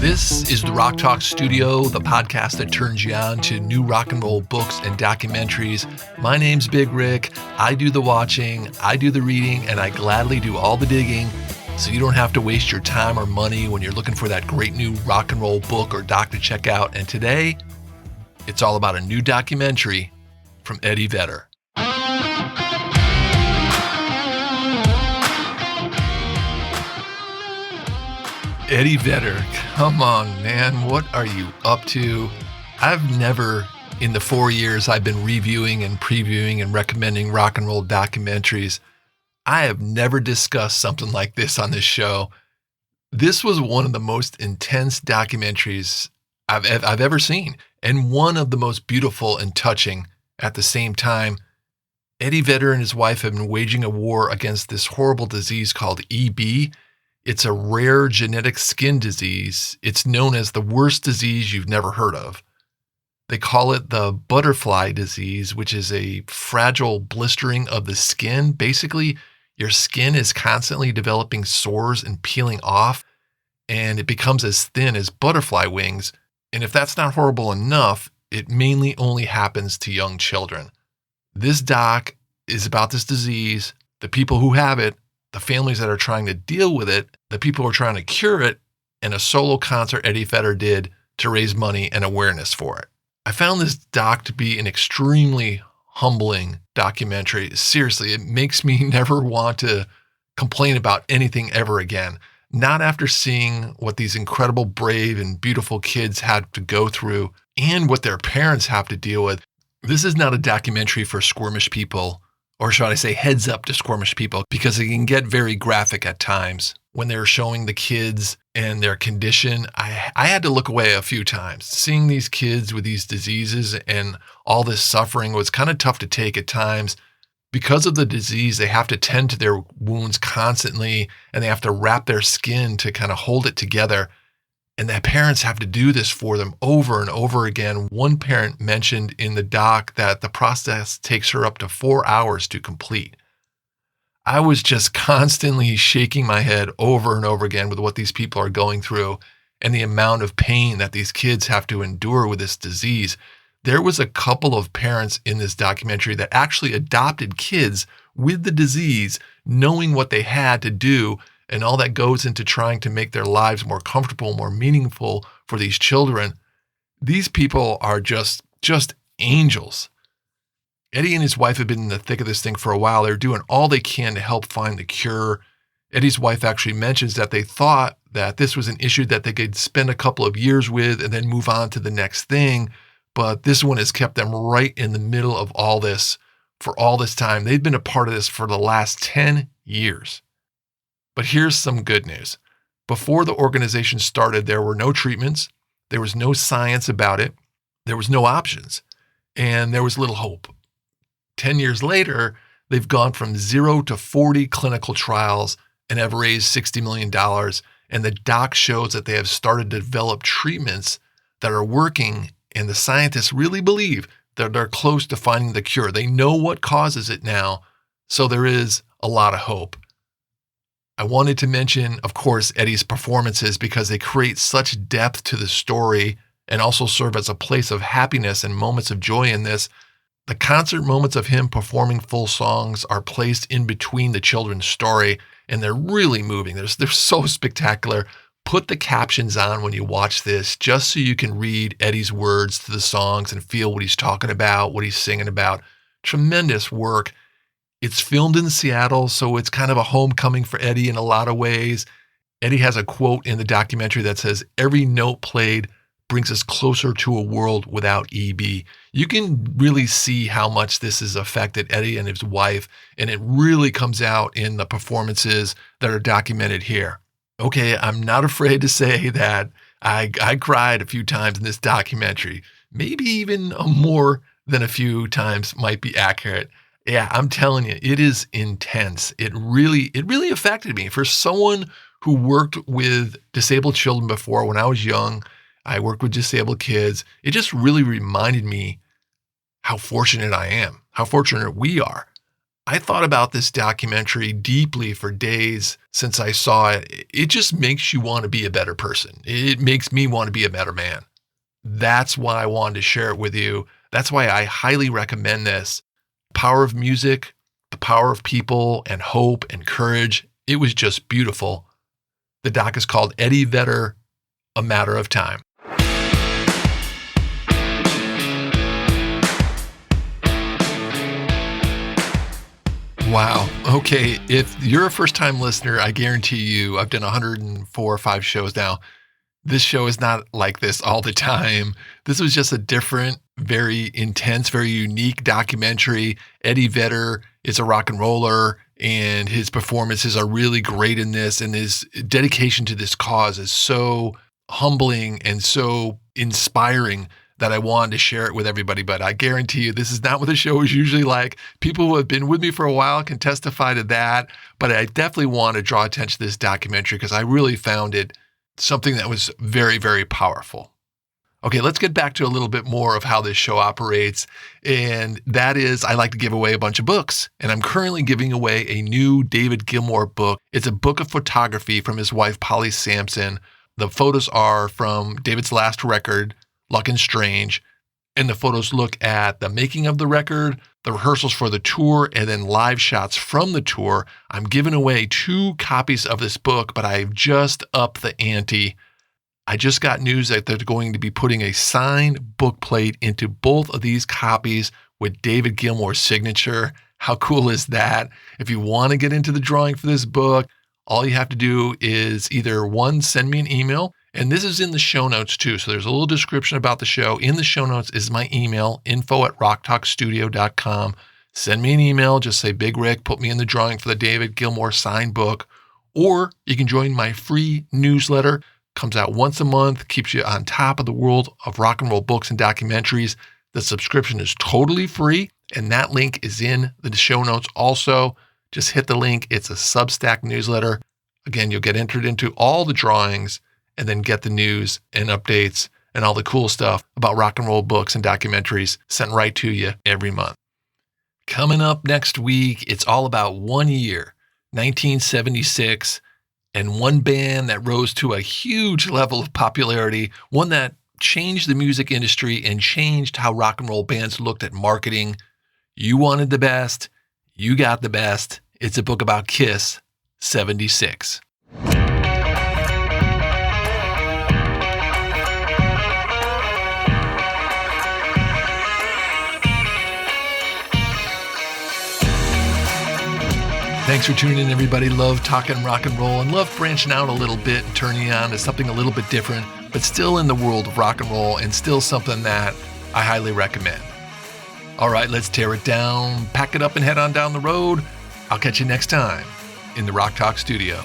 This is the Rock Talk Studio, the podcast that turns you on to new rock and roll books and documentaries. My name's Big Rick. I do the watching, I do the reading, and I gladly do all the digging so you don't have to waste your time or money when you're looking for that great new rock and roll book or doc to check out. And today, it's all about a new documentary from Eddie Vedder. Eddie Vedder, come on, man. What are you up to? I've never, in the 4 years I've been reviewing and previewing and recommending rock and roll documentaries, I have never discussed something like this on this show. This was one of the most intense documentaries I've ever seen, and one of the most beautiful and touching at the same time. Eddie Vedder and his wife have been waging a war against this horrible disease called EB. It's a rare genetic skin disease. It's known as the worst disease you've never heard of. They call it the butterfly disease, which is a fragile blistering of the skin. Basically, your skin is constantly developing sores and peeling off, and it becomes as thin as butterfly wings. And if that's not horrible enough, it mainly only happens to young children. This doc is about this disease, the people who have it, the families that are trying to deal with it, the people who are trying to cure it, and a solo concert Eddie Vedder did to raise money and awareness for it. I found this doc to be an extremely humbling documentary. Seriously, it makes me never want to complain about anything ever again. Not after seeing what these incredible, brave, and beautiful kids had to go through and what their parents have to deal with. This is not a documentary for squirmish people, or should I say heads up to squirmish people, because it can get very graphic at times. When they're showing the kids and their condition, I had to look away a few times. Seeing these kids with these diseases and all this suffering was kind of tough to take at times. Because of the disease, they have to tend to their wounds constantly, and they have to wrap their skin to kind of hold it together. And their parents have to do this for them over and over again. One parent mentioned in the doc that the process takes her up to 4 hours to complete. I was just constantly shaking my head over and over again with what these people are going through and the amount of pain that these kids have to endure with this disease. There was a couple of parents in this documentary that actually adopted kids with the disease, knowing what they had to do and all that goes into trying to make their lives more comfortable, more meaningful for these children. These people are just angels. Eddie and his wife have been in the thick of this thing for a while. They're doing all they can to help find the cure. Eddie's wife actually mentions that they thought that this was an issue that they could spend a couple of years with and then move on to the next thing. But this one has kept them right in the middle of all this for all this time. They've been a part of this for the last 10 years. But here's some good news. Before the organization started, there were no treatments. There was no science about it. There was no options. And there was little hope. 10 years later, they've gone from 0 to 40 clinical trials and have raised $60 million. And the doc shows that they have started to develop treatments that are working. And the scientists really believe that they're close to finding the cure. They know what causes it now. So there is a lot of hope. I wanted to mention, of course, Eddie's performances because they create such depth to the story and also serve as a place of happiness and moments of joy in this. The concert moments of him performing full songs are placed in between the children's story, and they're really moving. They're so spectacular. Put the captions on when you watch this just so you can read Eddie's words to the songs and feel what he's talking about, what he's singing about. Tremendous work. It's filmed in Seattle, so it's kind of a homecoming for Eddie in a lot of ways. Eddie has a quote in the documentary that says, "Every note played brings us closer to a world without EB." You can really see how much this has affected Eddie and his wife, and it really comes out in the performances that are documented here. Okay, I'm not afraid to say that I cried a few times in this documentary. Maybe even more than a few times might be accurate. Yeah, I'm telling you, it is intense. It really affected me. For someone who worked with disabled children before, when I was young, I worked with disabled kids. It just really reminded me how fortunate I am, how fortunate we are. I thought about this documentary deeply for days since I saw it. It just makes you want to be a better person. It makes me want to be a better man. That's why I wanted to share it with you. That's why I highly recommend this. Power of music, the power of people, and hope and courage. It was just beautiful. The doc is called Eddie Vedder, A Matter of Time. Wow. Okay. If you're a first-time listener, I guarantee you, I've done 104 or 5 shows now. This show is not like this all the time. This was just a different, very intense, very unique documentary. Eddie Vedder is a rock and roller, and his performances are really great in this, and his dedication to this cause is so humbling and so inspiring that I wanted to share it with everybody. But I guarantee you, this is not what the show is usually like. People who have been with me for a while can testify to that. But I definitely want to draw attention to this documentary because I really found it something that was very, very powerful. Okay, let's get back to a little bit more of how this show operates. And that is, I like to give away a bunch of books. And I'm currently giving away a new David Glimour book. It's a book of photography from his wife, Polly Sampson. The photos are from David's last record, Luck and Strange. And the photos look at the making of the record, the rehearsals for the tour, and then live shots from the tour. I'm giving away 2 copies of this book, but I've just upped the ante. I just got news that they're going to be putting a signed book plate into both of these copies with David Glimour's signature. How cool is that? If you want to get into the drawing for this book, all you have to do is either one, send me an email, and this is in the show notes too. So there's a little description about the show. In the show notes is my email, info@rocktalkstudio.com. Send me an email, just say Big Rick, put me in the drawing for the David Glimour signed book. Or you can join my free newsletter. Comes out once a month, keeps you on top of the world of rock and roll books and documentaries. The subscription is totally free, and that link is in the show notes also. Just hit the link. It's a Substack newsletter. Again, you'll get entered into all the drawings and then get the news and updates and all the cool stuff about rock and roll books and documentaries sent right to you every month. Coming up next week, it's all about one year, 1976, and one band that rose to a huge level of popularity, one that changed the music industry and changed how rock and roll bands looked at marketing. You wanted the best. You got the best. It's a book about Kiss, 76. Thanks for tuning in, everybody. Love talking rock and roll and love branching out a little bit and turning you on to something a little bit different, but still in the world of rock and roll and still something that I highly recommend. All right, let's tear it down, pack it up, and head on down the road. I'll catch you next time in the Rock Talk Studio.